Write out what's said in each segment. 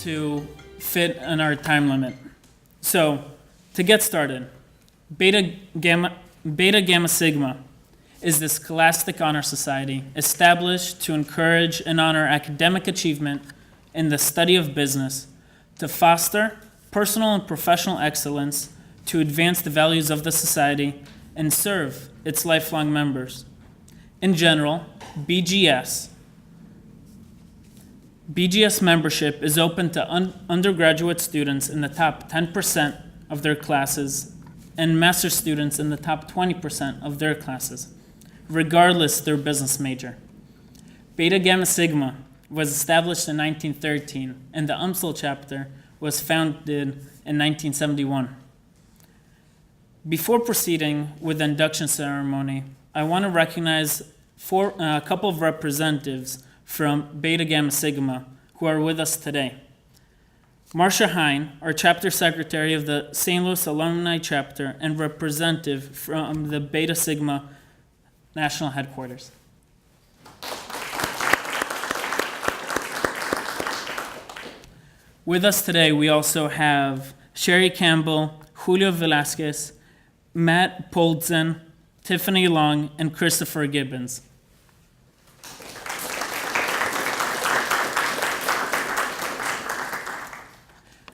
to fit in our time limit. So, to get started, Beta Gamma Sigma is the scholastic honor society established to encourage and honor academic achievement in the study of business, to foster personal and professional excellence, to advance the values of the society, and serve its lifelong members. In general, BGS membership is open to undergraduate students in the top 10% of their classes and master students in the top 20% of their classes, regardless their business major. Beta Gamma Sigma was established in 1913, and the UMSL chapter was founded in 1971. Before proceeding with the induction ceremony, I want to recognize a couple of representatives from Beta Gamma Sigma who are with us today. Marcia Hine, our chapter secretary of the St. Louis Alumni chapter and representative from the Beta Sigma national headquarters. With us today, we also have Sherry Campbell, Julio Velasquez, Matt Poldzen, Tiffany Long, and Christopher Gibbons.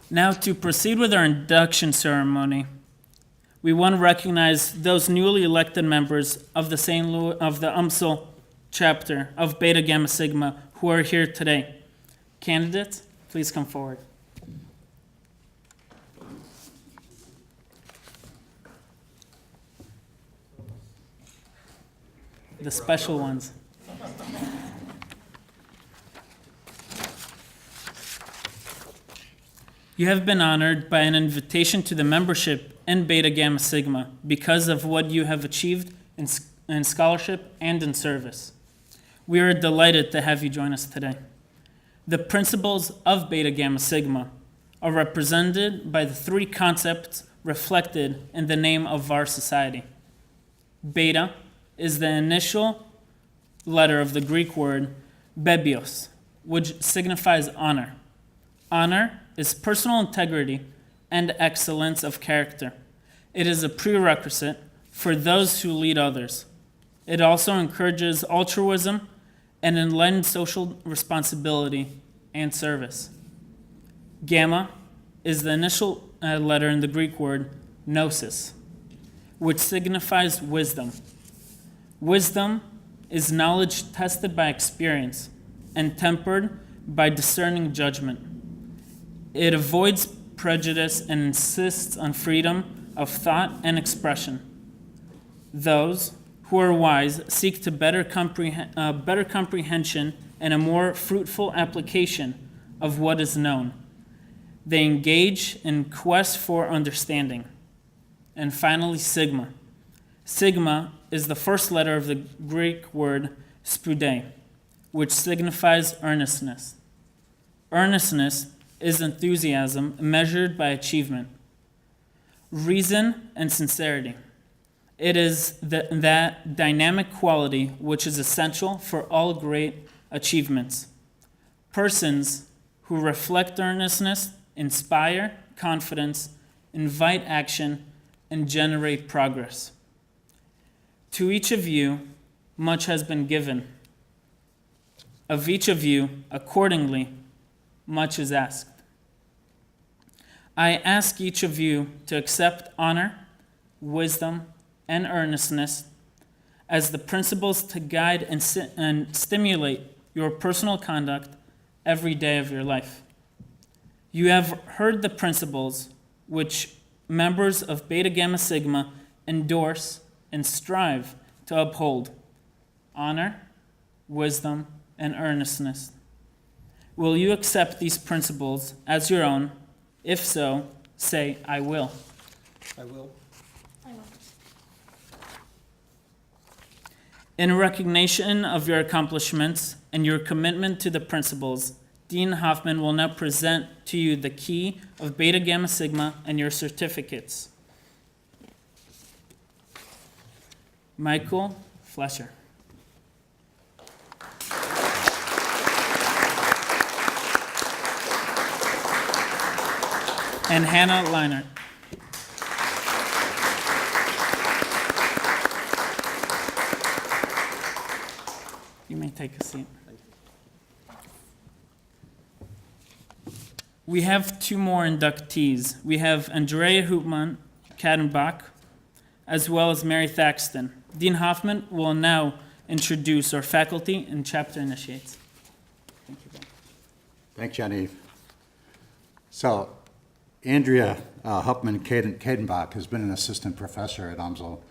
Now, to proceed with our induction ceremony, we want to recognize those newly elected members of the UMSL chapter of Beta Gamma Sigma who are here today. Candidates, please come forward. The special ones. You have been honored by an invitation to the membership in Beta Gamma Sigma because of what you have achieved in scholarship and in service. We are delighted to have you join us today. The principles of Beta Gamma Sigma are represented by the three concepts reflected in the name of our society. Beta is the initial letter of the Greek word bebios, which signifies honor. Honor is personal integrity and excellence of character. It is a prerequisite for those who lead others. It also encourages altruism and enlightened social responsibility and service. Gamma is the initial letter in the Greek word gnosis, which signifies wisdom. Wisdom is knowledge tested by experience and tempered by discerning judgment. It avoids prejudice and insists on freedom of thought and expression. Those who are wise seek to better comprehension and a more fruitful application of what is known. They engage in quest for understanding. And finally, sigma. Sigma is the first letter of the Greek word spoude, which signifies earnestness. Earnestness is enthusiasm measured by achievement, reason, and sincerity. It is that dynamic quality which is essential for all great achievements. Persons who reflect earnestness inspire confidence, invite action, and generate progress. To each of you, much has been given. Of each of you, accordingly, much is asked. I ask each of you to accept honor, wisdom, and earnestness as the principles to guide and stimulate your personal conduct every day of your life. You have heard the principles which members of Beta Gamma Sigma endorse and strive to uphold: honor, wisdom, and earnestness. Will you accept these principles as your own? If so, say, I will. I will. I will. In recognition of your accomplishments and your commitment to the principles, Dean Hoffman will now present to you the key of Beta Gamma Sigma and your certificates. Michael Flesher. and Hannah Leinert. You may take a seat. We have two more inductees. We have Andrea Hoopman Kadenbach, as well as Mary Thaxton. Dean Hoffman will now introduce our faculty and chapter initiates. Thank you, Ben. Thanks, Yaniv. So, Andrea Huppman Kadenbach has been an assistant professor at UMSL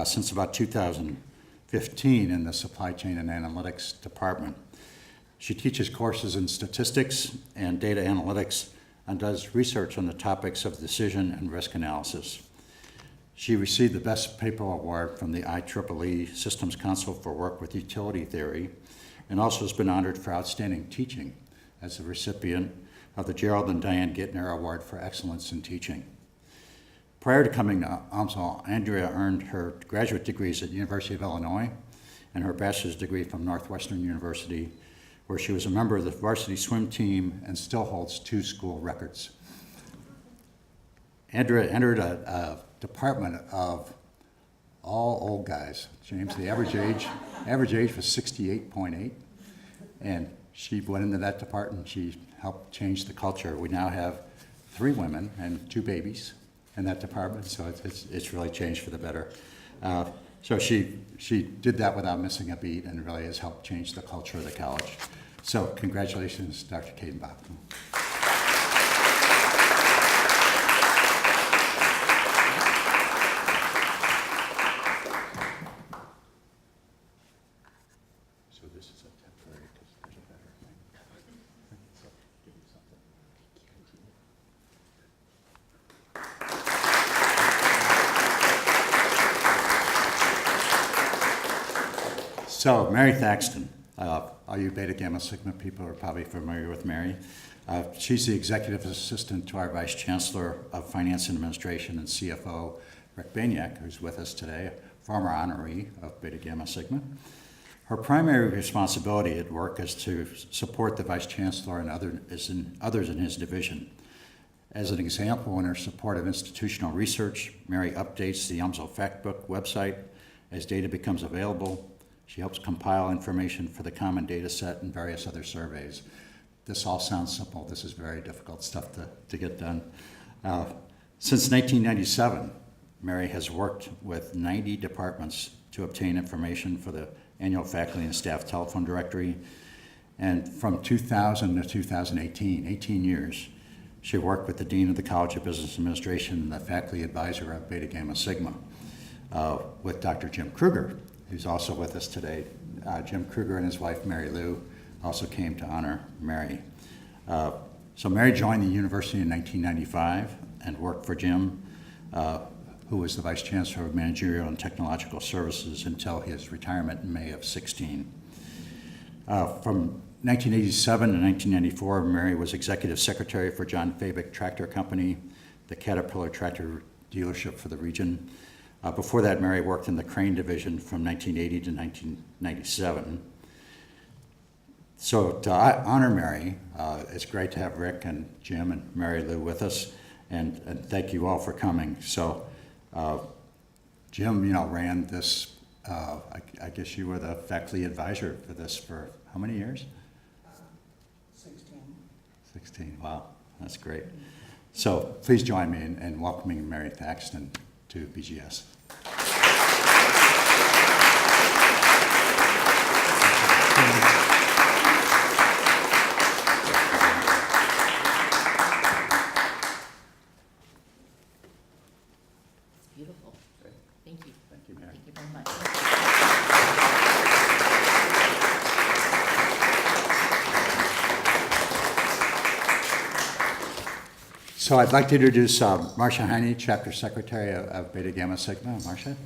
since about 2015 in the Supply Chain and Analytics Department. She teaches courses in statistics and data analytics and does research on the topics of decision and risk analysis. She received the Best Paper Award from the IEEE Systems Council for work with utility theory, and also has been honored for outstanding teaching as the recipient of the Gerald and Diane Gittner Award for Excellence in Teaching. Prior to coming to UMSL, Andrea earned her graduate degrees at the University of Illinois and her bachelor's degree from Northwestern University, where she was a member of the varsity swim team and still holds 2 school records. Andrea entered a department of all old guys. James, the average age was 68.8, and she went into that department. She helped change the culture. We now have 3 women and 2 babies in that department, so it's really changed for the better. So she did that without missing a beat, and really has helped change the culture of the college. So congratulations, Dr. Kadenbach. So this is a temporary, because there's a better thing. So give me something. So, Mary Thaxton. All you Beta Gamma Sigma people are probably familiar with Mary. She's the executive assistant to our Vice Chancellor of Finance and Administration and CFO, Rick Banyak, who's with us today, a former honoree of Beta Gamma Sigma. Her primary responsibility at work is to support the Vice Chancellor and others in his division. As an example, in her support of institutional research, Mary updates the UMSL Factbook website as data becomes available. She helps compile information for the common data set and various other surveys. This all sounds simple. This is very difficult stuff to get done. Since 1997, Mary has worked with 90 departments to obtain information for the annual faculty and staff telephone directory. And from 2000 to 2018, 18 years, she worked with the Dean of the College of Business Administration and the faculty advisor of Beta Gamma Sigma with Dr. Jim Kruger, who's also with us today. Jim Kruger and his wife, Mary Lou, also came to honor Mary. So Mary joined the university in 1995 and worked for Jim, who was the Vice Chancellor of Managerial and Technological Services until his retirement in May of 16. From 1987 to 1994, Mary was Executive Secretary for John Fabic Tractor Company, the Caterpillar tractor dealership for the region. Before that, Mary worked in the Crane division from 1980 to 1997. So to honor Mary, it's great to have Rick and Jim and Mary Lou with us, and thank you all for coming. So Jim, ran this, I guess you were the faculty advisor for this for how many years? 16. 16, wow, that's great. So please join me in welcoming Mary Thaxton to BGS. Beautiful. Thank you. Thank you, Mary. Thank you very much. So I'd like to introduce Marcia Heine, Chapter Secretary of Beta Gamma Sigma. Marcia?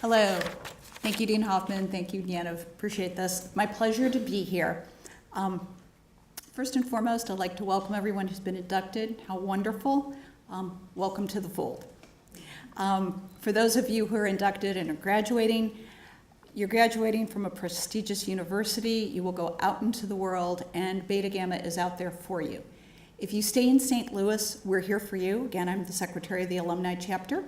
Hello. Thank you, Dean Hoffman. Thank you, Yanov. Appreciate this. My pleasure to be here. First and foremost, I'd like to welcome everyone who's been inducted. How wonderful. Welcome to the fold. For those of you who are inducted and are graduating, You're graduating from a prestigious university. You will go out into the world, and Beta Gamma is out there for you. If you stay in St. Louis, we're here for you. Again, I'm the secretary of the Alumni chapter.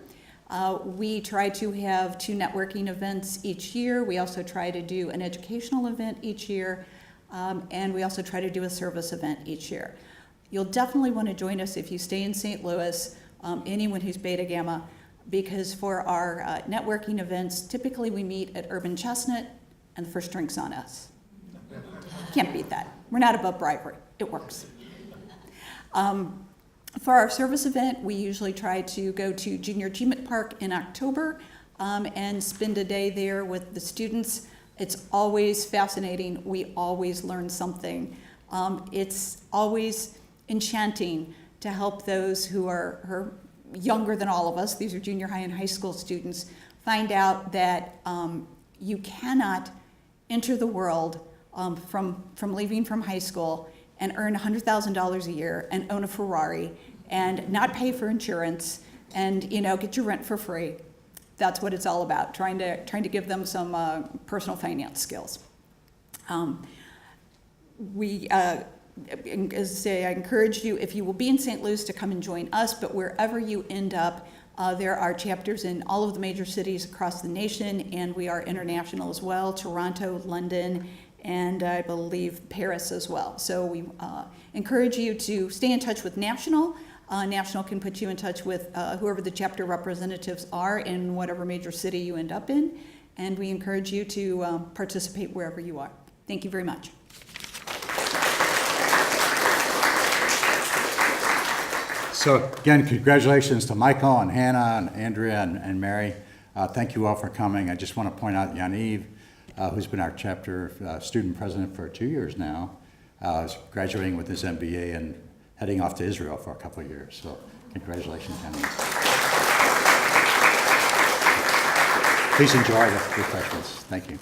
We try to have 2 networking events each year. We also try to do an educational event each year, and we also try to do a service event each year. You'll definitely want to join us if you stay in St. Louis, anyone who's Beta Gamma, because for our networking events, typically we meet at Urban Chestnut, and the first drink's on us. Can't beat that. We're not above bribery. It works. For our service event, we usually try to go to Junior Achievement Park in October and spend a day there with the students. It's always fascinating. We always learn something. It's always enchanting to help those who are younger than all of us, these are junior high and high school students, find out that you cannot enter the world from leaving from high school and earn $100,000 a year and own a Ferrari and not pay for insurance and get your rent for free. That's what it's all about, trying to give them some personal finance skills. As I say, I encourage you, if you will be in St. Louis, to come and join us, but wherever you end up, there are chapters in all of the major cities across the nation, and we are international as well, Toronto, London, and I believe Paris as well. So we encourage you to stay in touch with National. National can put you in touch with whoever the chapter representatives are in whatever major city you end up in, and we encourage you to participate wherever you are. Thank you very much. So again, congratulations to Michael and Hannah and Andrea and Mary. Thank you all for coming. I just want to point out Yaniv, who's been our chapter student president for 2 years now, is graduating with his MBA and heading off to Israel for a couple of years. So congratulations, Yaniv. Please enjoy the refreshments. Thank you.